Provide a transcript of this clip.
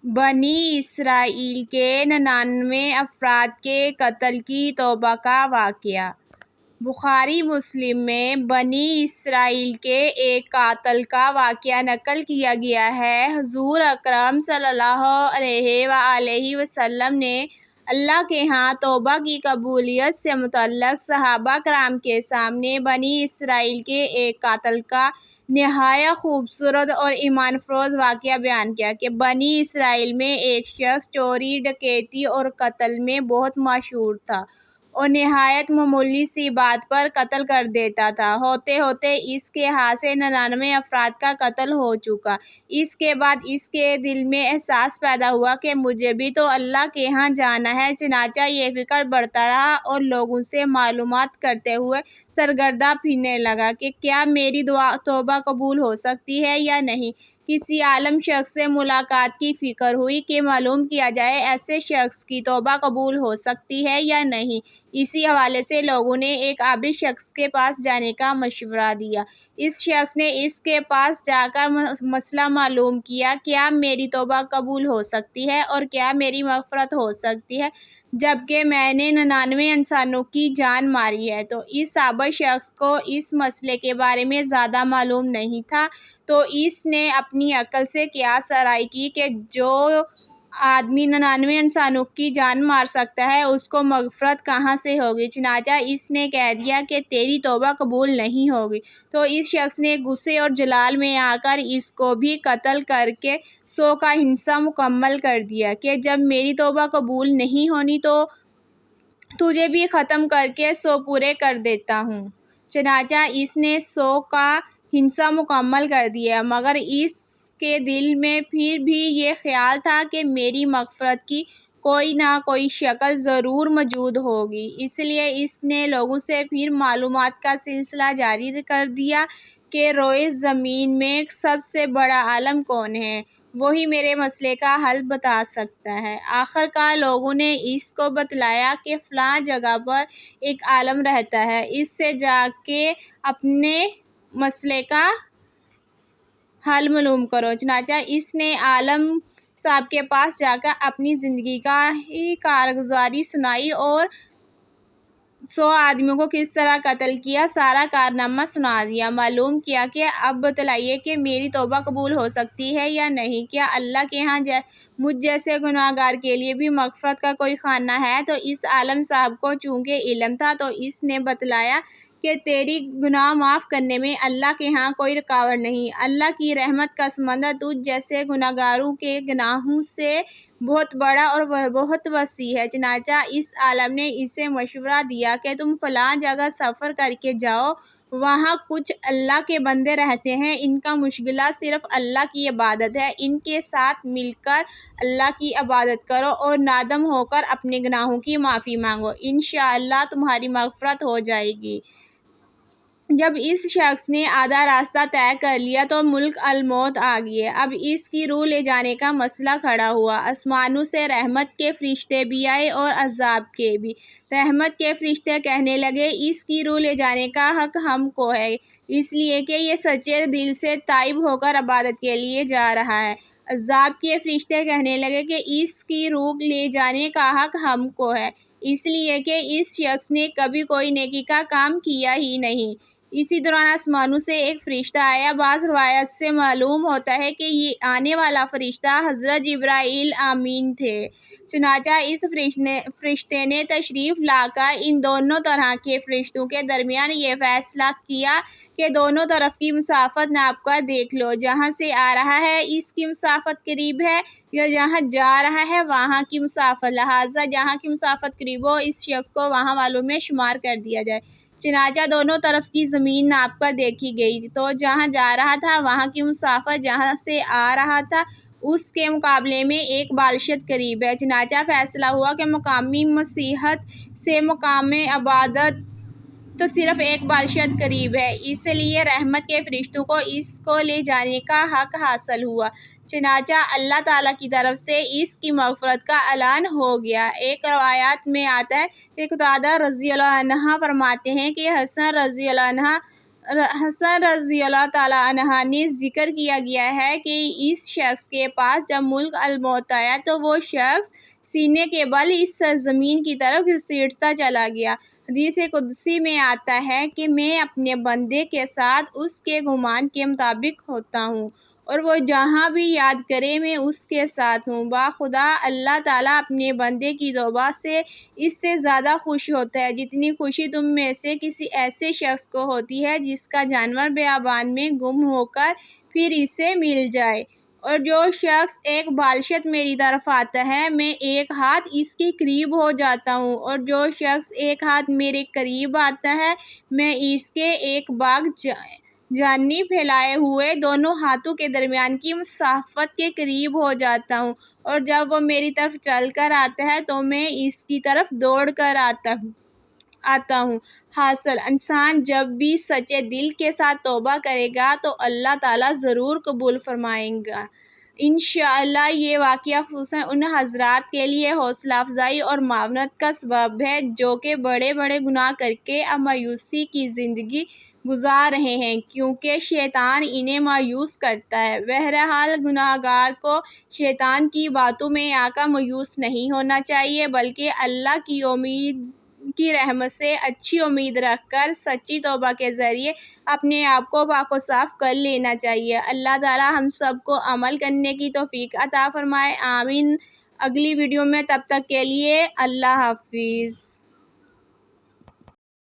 بنی اسرائیل کے 99 افراد کے قتل کی توبہ کا واقعہ۔ بخاری مسلم میں بنی اسرائیل کے ایک قاتل کا واقعہ نقل کیا گیا ہے۔ حضور اکرم صلی اللہ علیہ وآلہ وسلم نے اللہ کے ہاں توبہ کی قبولیت سے متعلق صحابہ کرام کے سامنے بنی اسرائیل کے ایک قاتل کا نہایت خوبصورت اور ایمان افروز واقعہ بیان کیا کہ بنی اسرائیل میں ایک شخص چوری، ڈکیتی اور قتل میں بہت مشہور تھا اور نہایت معمولی سی بات پر قتل کر دیتا تھا۔ ہوتے ہوتے اس کے ہاتھ سے 99 افراد کا قتل ہو چکا۔ اس کے بعد اس کے دل میں احساس پیدا ہوا کہ مجھے بھی تو اللہ کے ہاں جانا ہے۔ چنانچہ یہ فکر بڑھتا رہا اور لوگوں سے معلومات کرتے ہوئے سرگرداں پھرنے لگا کہ کیا میری توبہ قبول ہو سکتی ہے یا نہیں۔ کسی عالم شخص سے ملاقات کی فکر ہوئی کہ معلوم کیا جائے ایسے شخص کی توبہ قبول ہو سکتی ہے یا نہیں۔ اسی حوالے سے لوگوں نے ایک عابد شخص کے پاس جانے کا مشورہ دیا۔ اس شخص نے اس کے پاس جا کر مسئلہ معلوم کیا، کیا میری توبہ قبول ہو سکتی ہے اور کیا میری مغفرت ہو سکتی ہے جبکہ میں نے 99 انسانوں کی جان ماری ہے؟ تو اس عابد شخص کو اس مسئلے کے بارے میں زیادہ معلوم نہیں تھا، تو اس نے اپنی عقل سے قیاس آرائی کی کہ جو آدمی 99 انسانوں کی جان مار سکتا ہے اس کو مغفرت کہاں سے ہوگی۔ چنانچہ اس نے کہہ دیا کہ تیری توبہ قبول نہیں ہوگی۔ تو اس شخص نے غصے اور جلال میں آ کر اس کو بھی قتل کر کے 100 کا حصہ مکمل کر دیا کہ جب میری توبہ قبول نہیں ہونی تو تجھے بھی ختم کر کے 100 پورے کر دیتا ہوں۔ چنانچہ اس نے 100 کا حصہ مکمل کر دیا، مگر اس کے دل میں پھر بھی یہ خیال تھا کہ میری مغفرت کی کوئی نہ کوئی شکل ضرور موجود ہوگی۔ اس لیے اس نے لوگوں سے پھر معلومات کا سلسلہ جاری کر دیا کہ روئے زمین میں سب سے بڑا عالم کون ہے، وہی میرے مسئلے کا حل بتا سکتا ہے۔ آخر کار لوگوں نے اس کو بتلایا کہ فلاں جگہ پر ایک عالم رہتا ہے، اس سے جا کے اپنے مسئلے کا حل معلوم کرو۔ چنانچہ اس نے عالم صاحب کے پاس جا کر اپنی زندگی کی کارگزاری سنائی اور 100 آدمیوں کو کس طرح قتل کیا سارا کارنامہ سنا دیا۔ معلوم کیا کہ اب بتلائیے کہ میری توبہ قبول ہو سکتی ہے یا نہیں، کیا اللہ کے ہاں مجھ جیسے گناہ گار کے لیے بھی مغفرت کا کوئی خانہ ہے؟ تو اس عالم صاحب کو چونکہ علم تھا تو اس نے بتلایا کہ تیری گناہ معاف کرنے میں اللہ کے ہاں کوئی رکاوٹ نہیں۔ اللہ کی رحمت کا سمندر تجھ جیسے گناہ گاروں کے گناہوں سے بہت بڑا اور بہت وسیع ہے۔ چنانچہ اس عالم نے اسے مشورہ دیا کہ تم فلاں جگہ سفر کر کے جاؤ، وہاں کچھ اللہ کے بندے رہتے ہیں، ان کا مشغلہ صرف اللہ کی عبادت ہے، ان کے ساتھ مل کر اللہ کی عبادت کرو اور نادم ہو کر اپنے گناہوں کی معافی مانگو، انشاءاللہ تمہاری مغفرت ہو جائے گی۔ جب اس شخص نے آدھا راستہ طے کر لیا تو ملک الموت آ گئے۔ اب اس کی روح لے جانے کا مسئلہ کھڑا ہوا۔ آسمانوں سے رحمت کے فرشتے بھی آئے اور عذاب کے بھی۔ رحمت کے فرشتے کہنے لگے اس کی روح لے جانے کا حق ہم کو ہے، اس لیے کہ یہ سچے دل سے تائب ہو کر عبادت کے لیے جا رہا ہے۔ عذاب کے فرشتے کہنے لگے کہ اس کی روح لے جانے کا حق ہم کو ہے، اس لیے کہ اس شخص نے کبھی کوئی نیکی کا کام کیا ہی نہیں۔ اسی دوران آسمانوں سے ایک فرشتہ آیا۔ بعض روایات سے معلوم ہوتا ہے کہ یہ آنے والا فرشتہ حضرت جبرائیل امین تھے۔ چنانچہ اس فرشتے نے تشریف لا کر ان دونوں طرح کے فرشتوں کے درمیان یہ فیصلہ کیا کہ دونوں طرف کی مسافت ناپ کر دیکھ لو، جہاں سے آ رہا ہے اس کی مسافت قریب ہے یا جہاں جا رہا ہے وہاں کی مسافت، لہٰذا جہاں کی مسافت قریب ہو اس شخص کو وہاں والوں میں شمار کر دیا جائے۔ چنانچہ دونوں طرف کی زمین ناپ کر دیکھی گئی تو جہاں جا رہا تھا وہاں کی مسافت جہاں سے آ رہا تھا اس کے مقابلے میں 1 بالشت قریب ہے۔ چنانچہ فیصلہ ہوا کہ مقامی مسیحت سے مقام عبادت تو صرف 1 بالشت قریب ہے، اس لیے رحمت کے فرشتوں کو اس کو لے جانے کا حق حاصل ہوا۔ چنانچہ اللہ تعالیٰ کی طرف سے اس کی مغفرت کا اعلان ہو گیا۔ ایک روایت میں آتا ہے کہ قتادہ رضی اللہ عنہ فرماتے ہیں کہ حسن رضی اللہ عنہ حسن رضی اللہ تعالیٰ عنہ نے ذکر کیا گیا ہے کہ اس شخص کے پاس جب ملک الموت آیا تو وہ شخص سینے کے بل اس سرزمین کی طرف گھسیٹتا چلا گیا۔ حدیث قدسی میں آتا ہے کہ میں اپنے بندے کے ساتھ اس کے گمان کے مطابق ہوتا ہوں اور وہ جہاں بھی یاد کرے میں اس کے ساتھ ہوں۔ باخدا اللہ تعالیٰ اپنے بندے کی توبہ سے اس سے زیادہ خوش ہوتا ہے جتنی خوشی تم میں سے کسی ایسے شخص کو ہوتی ہے جس کا جانور بیابان میں گم ہو کر پھر اسے مل جائے۔ اور جو شخص ایک بالشت میری طرف آتا ہے میں ایک ہاتھ اس کے قریب ہو جاتا ہوں، اور جو شخص ایک ہاتھ میرے قریب آتا ہے میں اس کے ایک باغ جانی پھیلائے ہوئے دونوں ہاتھوں کے درمیان کی مسافت کے قریب ہو جاتا ہوں، اور جب وہ میری طرف چل کر آتا ہے تو میں اس کی طرف دوڑ کر آتا ہوں۔ حاصل، انسان جب بھی سچے دل کے ساتھ توبہ کرے گا تو اللہ تعالیٰ ضرور قبول فرمائے گا۔ انشاءاللہ یہ واقعہ خصوصاً ان حضرات کے لیے حوصلہ افزائی اور معاونت کا سبب ہے جو کہ بڑے بڑے گناہ کر کے اب مایوسی کی زندگی گزار رہے ہیں، کیونکہ شیطان انہیں مایوس کرتا ہے۔ بہرحال گناہگار کو شیطان کی باتوں میں آ کر مایوس نہیں ہونا چاہیے، بلکہ اللہ کی رحمت سے اچھی امید رکھ کر سچی توبہ کے ذریعے اپنے آپ کو پاک و صاف کر لینا چاہیے۔ اللہ تعالیٰ ہم سب کو عمل کرنے کی توفیق عطا فرمائے، آمین۔ اگلی ویڈیو میں تب تک کے لیے اللہ حافظ۔